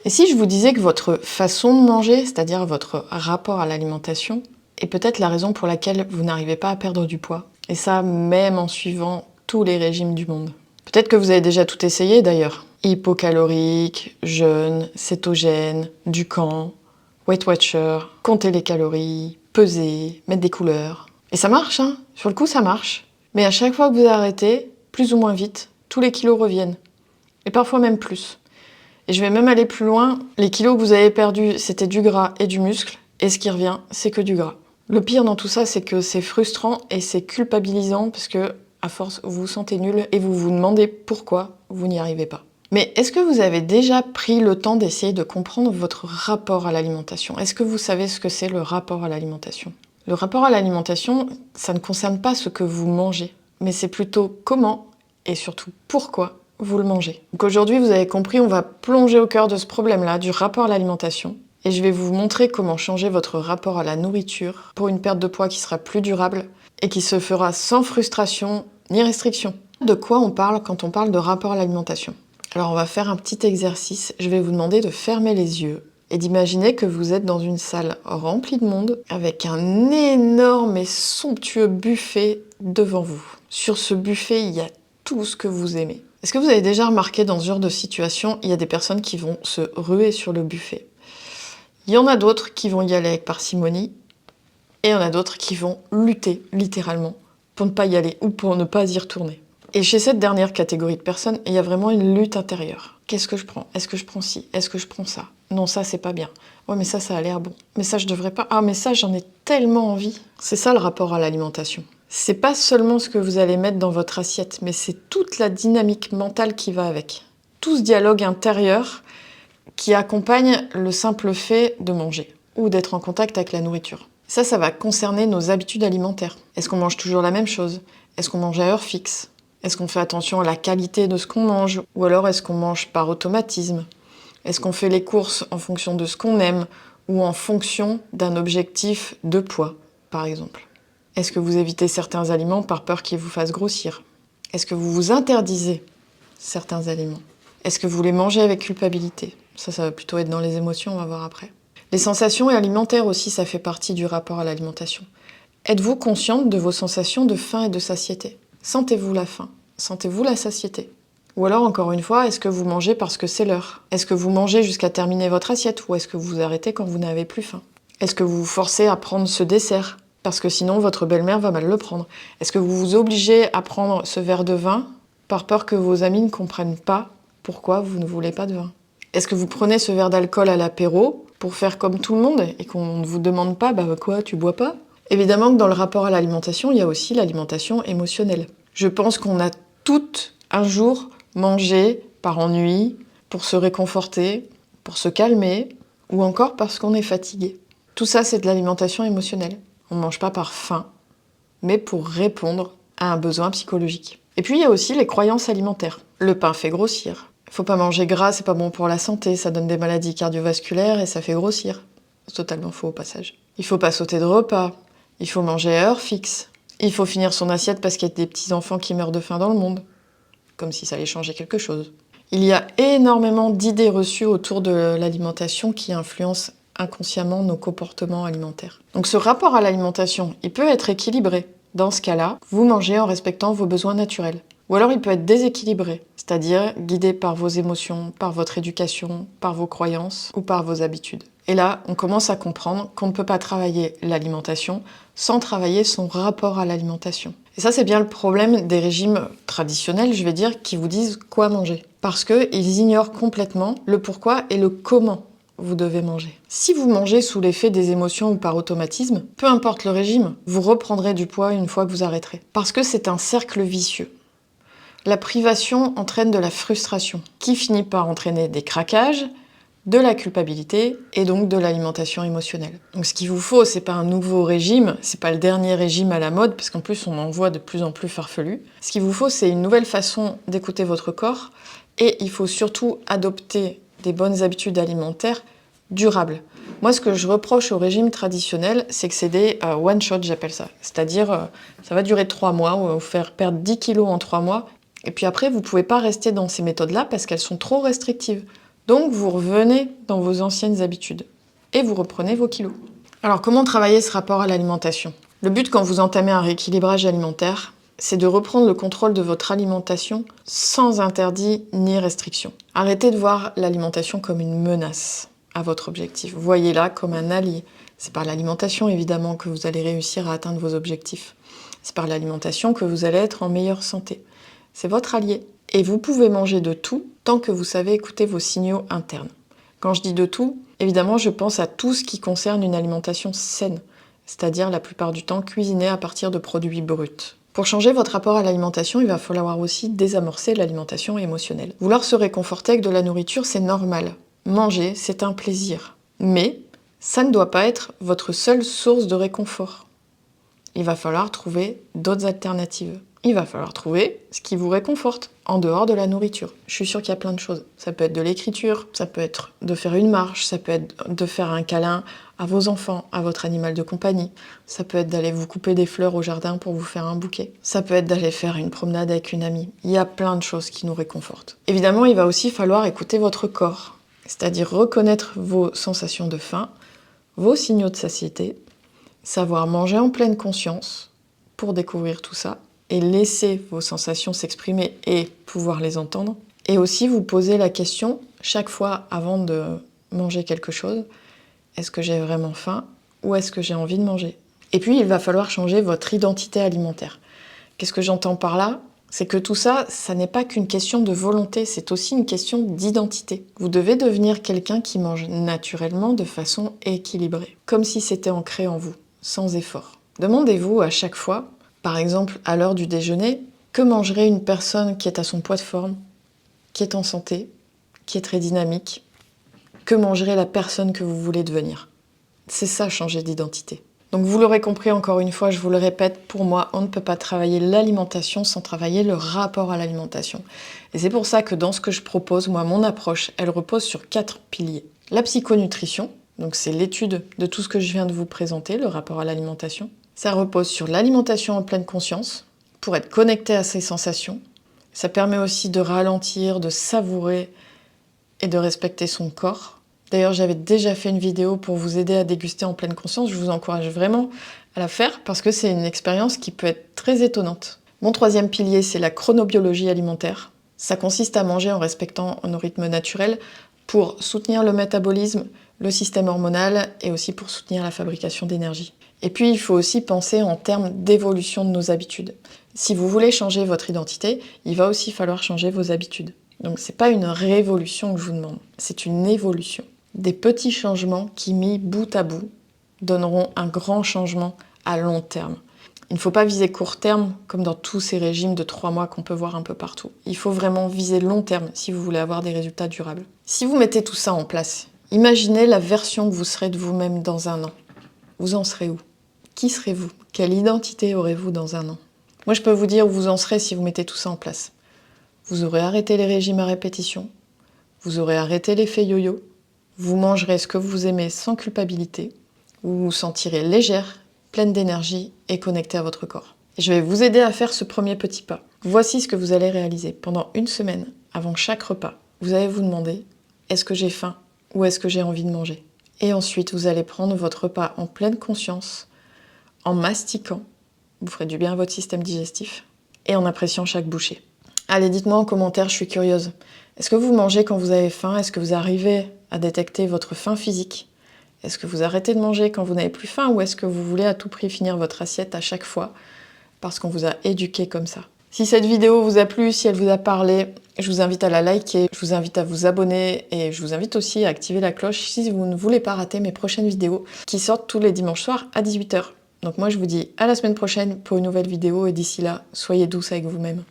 Et si je vous disais que votre façon de manger, c'est-à-dire votre rapport à l'alimentation, est peut-être la raison pour laquelle vous n'arrivez pas à perdre du poids, et ça même en suivant tous les régimes du monde. Peut-être que vous avez déjà tout essayé d'ailleurs. Hypocalorique, jeûne, cétogène, Dukan, Weight Watcher, compter les calories, peser, mettre des couleurs. Et ça marche, hein. Sur le coup, ça marche. Mais à chaque fois que vous arrêtez, plus ou moins vite, tous les kilos reviennent. Et parfois même plus. Et je vais même aller plus loin. Les kilos que vous avez perdus, c'était du gras et du muscle. Et ce qui revient, c'est que du gras. Le pire dans tout ça, c'est que c'est frustrant et c'est culpabilisant parce que, à force, vous vous sentez nul et vous vous demandez pourquoi vous n'y arrivez pas. Mais est-ce que vous avez déjà pris le temps d'essayer de comprendre votre rapport à l'alimentation? Est-ce que vous savez ce que c'est le rapport à l'alimentation? Le rapport à l'alimentation, ça ne concerne pas ce que vous mangez, mais c'est plutôt comment et surtout pourquoi vous le mangez. Donc aujourd'hui, vous avez compris, on va plonger au cœur de ce problème-là, du rapport à l'alimentation. Et je vais vous montrer comment changer votre rapport à la nourriture pour une perte de poids qui sera plus durable et qui se fera sans frustration ni restriction. De quoi on parle quand on parle de rapport à l'alimentation? Alors on va faire un petit exercice. Je vais vous demander de fermer les yeux et d'imaginer que vous êtes dans une salle remplie de monde avec un énorme et somptueux buffet devant vous. Sur ce buffet, il y a tout ce que vous aimez. Est-ce que vous avez déjà remarqué dans ce genre de situation, il y a des personnes qui vont se ruer sur le buffet? Il y en a d'autres qui vont y aller avec parcimonie et il y en a d'autres qui vont lutter littéralement pour ne pas y aller ou pour ne pas y retourner. Et chez cette dernière catégorie de personnes, il y a vraiment une lutte intérieure. Qu'est-ce que je prends? Est-ce que je prends ci? Est-ce que je prends ça? Non, ça c'est pas bien. Ouais, mais ça a l'air bon. Mais ça je devrais pas. Ah, mais ça j'en ai tellement envie. C'est ça le rapport à l'alimentation. C'est pas seulement ce que vous allez mettre dans votre assiette, mais c'est toute la dynamique mentale qui va avec. Tout ce dialogue intérieur qui accompagne le simple fait de manger ou d'être en contact avec la nourriture. Ça va concerner nos habitudes alimentaires. Est-ce qu'on mange toujours la même chose? Est-ce qu'on mange à heure fixe? Est-ce qu'on fait attention à la qualité de ce qu'on mange? Ou alors est-ce qu'on mange par automatisme? Est-ce qu'on fait les courses en fonction de ce qu'on aime ou en fonction d'un objectif de poids, par exemple? Est-ce que vous évitez certains aliments par peur qu'ils vous fassent grossir? Est-ce que vous vous interdisez certains aliments? Est-ce que vous les mangez avec culpabilité? Ça va plutôt être dans les émotions, on va voir après. Les sensations alimentaires aussi, ça fait partie du rapport à l'alimentation. Êtes-vous consciente de vos sensations de faim et de satiété? Sentez-vous la faim? Sentez-vous la satiété? Ou alors, encore une fois, est-ce que vous mangez parce que c'est l'heure? Est-ce que vous mangez jusqu'à terminer votre assiette ou est-ce que vous arrêtez quand vous n'avez plus faim? Est-ce que vous vous forcez à prendre ce dessert? Parce que sinon, votre belle-mère va mal le prendre. Est-ce que vous vous obligez à prendre ce verre de vin par peur que vos amis ne comprennent pas pourquoi vous ne voulez pas de vin? Est-ce que vous prenez ce verre d'alcool à l'apéro pour faire comme tout le monde et qu'on ne vous demande pas « bah quoi, tu bois pas ?» Évidemment que dans le rapport à l'alimentation, il y a aussi l'alimentation émotionnelle. Je pense qu'on a toutes un jour mangé par ennui, pour se réconforter, pour se calmer, ou encore parce qu'on est fatigué. Tout ça, c'est de l'alimentation émotionnelle. On ne mange pas par faim, mais pour répondre à un besoin psychologique. Et puis, il y a aussi les croyances alimentaires. Le pain fait grossir. Il faut pas manger gras, c'est pas bon pour la santé, ça donne des maladies cardiovasculaires et ça fait grossir. C'est totalement faux au passage. Il faut pas sauter de repas. Il faut manger à heure fixe. Il faut finir son assiette parce qu'il y a des petits-enfants qui meurent de faim dans le monde. Comme si ça allait changer quelque chose. Il y a énormément d'idées reçues autour de l'alimentation qui influencent inconsciemment nos comportements alimentaires. Donc ce rapport à l'alimentation, il peut être équilibré. Dans ce cas-là, vous mangez en respectant vos besoins naturels. Ou alors il peut être déséquilibré, c'est-à-dire guidé par vos émotions, par votre éducation, par vos croyances ou par vos habitudes. Et là, on commence à comprendre qu'on ne peut pas travailler l'alimentation sans travailler son rapport à l'alimentation. Et ça, c'est bien le problème des régimes traditionnels, je vais dire, qui vous disent quoi manger. Parce qu'ils ignorent complètement le pourquoi et le comment vous devez manger. Si vous mangez sous l'effet des émotions ou par automatisme, peu importe le régime, vous reprendrez du poids une fois que vous arrêterez. Parce que c'est un cercle vicieux. La privation entraîne de la frustration, qui finit par entraîner des craquages, de la culpabilité et donc de l'alimentation émotionnelle. Donc ce qu'il vous faut, c'est pas un nouveau régime, c'est pas le dernier régime à la mode, parce qu'en plus on en voit de plus en plus farfelus. Ce qu'il vous faut, c'est une nouvelle façon d'écouter votre corps et il faut surtout adopter des bonnes habitudes alimentaires durables. Moi, ce que je reproche au régime traditionnel, c'est que c'est des one-shot, j'appelle ça. C'est-à-dire, ça va durer 3 mois, on va vous faire perdre 10 kilos en 3 mois, et puis après, vous pouvez pas rester dans ces méthodes-là parce qu'elles sont trop restrictives. Donc vous revenez dans vos anciennes habitudes et vous reprenez vos kilos. Alors comment travailler ce rapport à l'alimentation? Le but quand vous entamez un rééquilibrage alimentaire, c'est de reprendre le contrôle de votre alimentation sans interdit ni restriction. Arrêtez de voir l'alimentation comme une menace à votre objectif. Voyez-la comme un allié. C'est par l'alimentation évidemment que vous allez réussir à atteindre vos objectifs. C'est par l'alimentation que vous allez être en meilleure santé. C'est votre allié. Et vous pouvez manger de tout tant que vous savez écouter vos signaux internes. Quand je dis de tout, évidemment je pense à tout ce qui concerne une alimentation saine, c'est-à-dire la plupart du temps cuisinée à partir de produits bruts. Pour changer votre rapport à l'alimentation, il va falloir aussi désamorcer l'alimentation émotionnelle. Vouloir se réconforter avec de la nourriture, c'est normal. Manger, c'est un plaisir. Mais ça ne doit pas être votre seule source de réconfort. Il va falloir trouver d'autres alternatives. Il va falloir trouver ce qui vous réconforte en dehors de la nourriture. Je suis sûre qu'il y a plein de choses. Ça peut être de l'écriture, ça peut être de faire une marche, ça peut être de faire un câlin à vos enfants, à votre animal de compagnie. Ça peut être d'aller vous couper des fleurs au jardin pour vous faire un bouquet. Ça peut être d'aller faire une promenade avec une amie. Il y a plein de choses qui nous réconfortent. Évidemment, il va aussi falloir écouter votre corps, c'est-à-dire reconnaître vos sensations de faim, vos signaux de satiété, savoir manger en pleine conscience pour découvrir tout ça, et laisser vos sensations s'exprimer et pouvoir les entendre. Et aussi vous poser la question, chaque fois avant de manger quelque chose, est-ce que j'ai vraiment faim ou est-ce que j'ai envie de manger? Et puis il va falloir changer votre identité alimentaire. Qu'est-ce que j'entends par là? C'est que tout ça, ça n'est pas qu'une question de volonté, c'est aussi une question d'identité. Vous devez devenir quelqu'un qui mange naturellement de façon équilibrée, comme si c'était ancré en vous, sans effort. Demandez-vous à chaque fois, par exemple, à l'heure du déjeuner, que mangerait une personne qui est à son poids de forme, qui est en santé, qui est très dynamique? Que mangerait la personne que vous voulez devenir? C'est ça, changer d'identité. Donc vous l'aurez compris, encore une fois, je vous le répète, pour moi, on ne peut pas travailler l'alimentation sans travailler le rapport à l'alimentation. Et c'est pour ça que dans ce que je propose, moi, mon approche, elle repose sur 4 piliers. La psychonutrition, donc c'est l'étude de tout ce que je viens de vous présenter, le rapport à l'alimentation. Ça repose sur l'alimentation en pleine conscience, pour être connecté à ses sensations. Ça permet aussi de ralentir, de savourer et de respecter son corps. D'ailleurs, j'avais déjà fait une vidéo pour vous aider à déguster en pleine conscience. Je vous encourage vraiment à la faire parce que c'est une expérience qui peut être très étonnante. Mon 3e pilier, c'est la chronobiologie alimentaire. Ça consiste à manger en respectant nos rythmes naturels pour soutenir le métabolisme, le système hormonal et aussi pour soutenir la fabrication d'énergie. Et puis, il faut aussi penser en termes d'évolution de nos habitudes. Si vous voulez changer votre identité, il va aussi falloir changer vos habitudes. Donc, c'est pas une révolution que je vous demande, c'est une évolution. Des petits changements qui, mis bout à bout, donneront un grand changement à long terme. Il ne faut pas viser court terme, comme dans tous ces régimes de 3 mois qu'on peut voir un peu partout. Il faut vraiment viser long terme si vous voulez avoir des résultats durables. Si vous mettez tout ça en place, imaginez la version que vous serez de vous-même dans un an. Vous en serez où? Qui serez-vous? Quelle identité aurez-vous dans un an? Moi, je peux vous dire où vous en serez si vous mettez tout ça en place. Vous aurez arrêté les régimes à répétition, vous aurez arrêté l'effet yo-yo, vous mangerez ce que vous aimez sans culpabilité, vous vous sentirez légère, pleine d'énergie et connectée à votre corps. Et je vais vous aider à faire ce premier petit pas. Voici ce que vous allez réaliser. Pendant une semaine, avant chaque repas, vous allez vous demander « Est-ce que j'ai faim ou est-ce que j'ai envie de manger ?» Et ensuite, vous allez prendre votre repas en pleine conscience, en mastiquant, vous ferez du bien à votre système digestif, et en appréciant chaque bouchée. Allez, dites-moi en commentaire, je suis curieuse. Est-ce que vous mangez quand vous avez faim? Est-ce que vous arrivez à détecter votre faim physique? Est-ce que vous arrêtez de manger quand vous n'avez plus faim? Ou est-ce que vous voulez à tout prix finir votre assiette à chaque fois parce qu'on vous a éduqué comme ça? Si cette vidéo vous a plu, si elle vous a parlé, je vous invite à la liker, je vous invite à vous abonner et je vous invite aussi à activer la cloche si vous ne voulez pas rater mes prochaines vidéos qui sortent tous les dimanches soirs à 18 h. Donc moi je vous dis à la semaine prochaine pour une nouvelle vidéo et d'ici là, soyez douce avec vous-même.